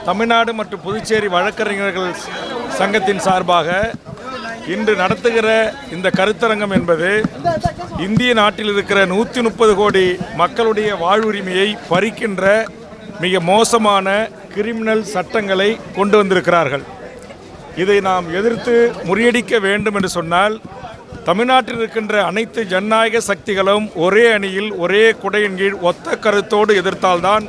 தமிழ்நாடு மற்றும் புதுச்சேரி வழக்கறிஞர்கள் சங்கத்தின் சார்பாக இன்று நடத்துகிற இந்த கருத்தரங்கம் என்பது இந்திய நாட்டில் இருக்கிற 130 கோடி மக்களுடைய வாழ்வுரிமையை பறிக்கின்ற மிக மோசமான கிரிமினல் சட்டங்களை கொண்டு வந்திருக்கிறார்கள். இதை நாம் எதிர்த்து முறியடிக்க வேண்டும் என்று சொன்னால் தமிழ்நாட்டில் இருக்கின்ற அனைத்து ஜனநாயக சக்திகளும் ஒரே அணியில் ஒரே குடையின் கீழ் ஒத்த கருத்தோடு எதிர்த்தால்தான்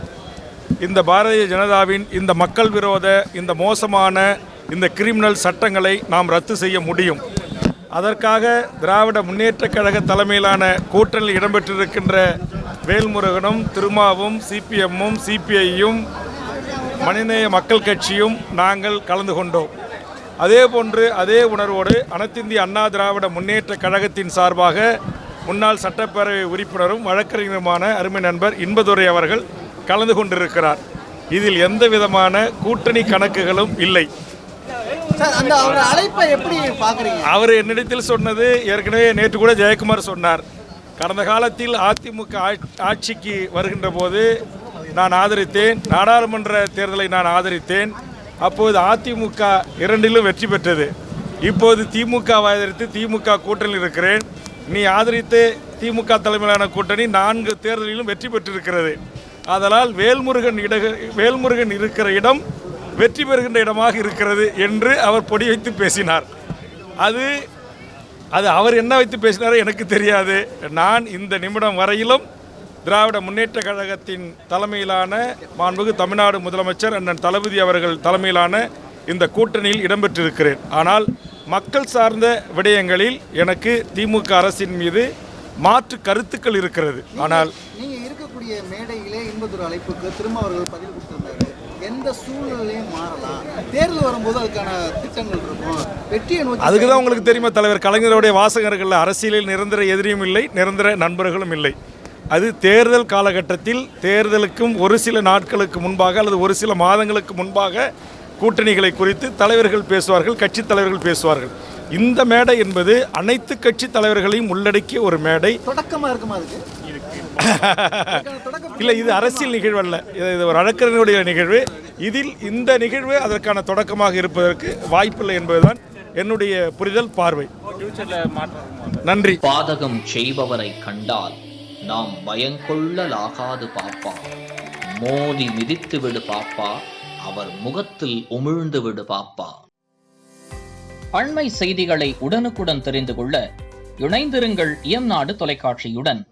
இந்த பாரதிய ஜனதாவின் இந்த மக்கள் விரோத இந்த மோசமான இந்த கிரிமினல் சட்டங்களை நாம் ரத்து செய்ய முடியும். அதற்காக திராவிட முன்னேற்றக் கழக தலைமையிலான கூட்டணியில் இடம்பெற்றிருக்கின்ற வேல்முருகனும் திருமாவும் சிபிஎம்மும் சிபிஐயும் மனிதநேய மக்கள் கட்சியும் நாங்கள் கலந்து கொண்டோம். அதே போன்று அதே உணர்வோடு அனைத்திந்திய அண்ணா திராவிட முன்னேற்றக் கழகத்தின் சார்பாக முன்னாள் சட்டப்பேரவை உறுப்பினரும் வழக்கறிஞருமான அருமை நண்பர் இன்பதுரை அவர்கள் கலந்து கொண்டிருக்கிறார். இதில் எந்த விதமான கூட்டணி கணக்குகளும் இல்லை. அவர் என்னிடத்தில் சொன்னது ஏற்கனவே நேற்று கூட ஜெயக்குமார் சொன்னார். கடந்த காலத்தில் அதிமுக ஆட்சிக்கு வருகின்ற போது நான் ஆதரித்தேன், நாடாளுமன்ற தேர்தலை நான் ஆதரித்தேன். அப்போது அதிமுக 2லும் வெற்றி பெற்றது. இப்போது திமுகவை ஆதரித்து திமுக கூட்டணியில் இருக்கிறேன். நீ ஆதரித்து திமுக தலைமையிலான கூட்டணி 4 தேர்தலிலும் வெற்றி பெற்றிருக்கிறது. அதனால் வேல்முருகன் இருக்கிற இடம் வெற்றி பெறுகின்ற இடமாக இருக்கிறது என்று அவர் பொடி வைத்து பேசினார். அது அவர் என்ன வைத்து பேசினாரோ எனக்கு தெரியாது. நான் இந்த நிமிடம் வரையிலும் திராவிட முன்னேற்ற கழகத்தின் தலைமையிலான மாண்புமிகு தமிழ்நாடு முதலமைச்சர் அண்ணன் தளபதி அவர்கள் தலைமையிலான இந்த கூட்டணியில் இடம்பெற்றிருக்கிறேன். ஆனால் மக்கள் சார்ந்த விடயங்களில் எனக்கு திமுக அரசின் மீது மாற்று கருத்துக்கள் இருக்கிறது. ஆனால் நீங்கள் இருக்கக்கூடிய மேடையிலே இன்பதுரை அழைப்புக்கு திரும்ப அவர்கள் பதில் கொடுத்திருந்தாரு. எந்த சூழ்நிலையும் மாறலாம், தேர்தல் வரும்போது அதுக்கான திட்டங்கள் இருக்கும், வெற்றியை நோக்கி. அதுக்கு தான் உங்களுக்கு தெரியுமா தலைவர் கலைஞருடைய வாசகர்கள், அரசியலில் நிரந்தர எதிரியும் இல்லை, நிரந்தர நண்பர்களும் இல்லை. அது தேர்தல் காலகட்டத்தில் தேர்தலுக்கும் ஒரு சில நாட்களுக்கு முன்பாக அல்லது ஒரு சில மாதங்களுக்கு முன்பாக கூட்டணிகளை குறித்து தலைவர்கள் பேசுவார்கள், கட்சி தலைவர்கள் பேசுவார்கள். இந்த மேடை என்பது அனைத்து கட்சி தலைவர்களையும் உள்ளடக்கிய ஒரு மேடை. தொடக்கமாக இருக்குமா? அதுக்கு இல்லை, இது அரசியல் நிகழ்வு அல்ல, இது ஒரு வழக்கறிஞருடைய நிகழ்வு. இதில் இந்த நிகழ்வு அதற்கான தொடக்கமாக இருப்பதற்கு வாய்ப்பில்லை என்பதுதான் என்னுடைய புரிதல், பார்வை. நன்றி. பாதகம் செய்பவரை கண்டால் நாம் பயங்கொள்ளலாகாது பாப்பா, மோதி மிதித்து விடு பாப்பா, அவர் முகத்தில் உமிழ்ந்து விடு பாப்பா. அண்மை செய்திகளை உடனுக்குடன் தெரிந்து கொள்ள இணைந்திருங்கள் இயம்நாடு தொலைக்காட்சியுடன்.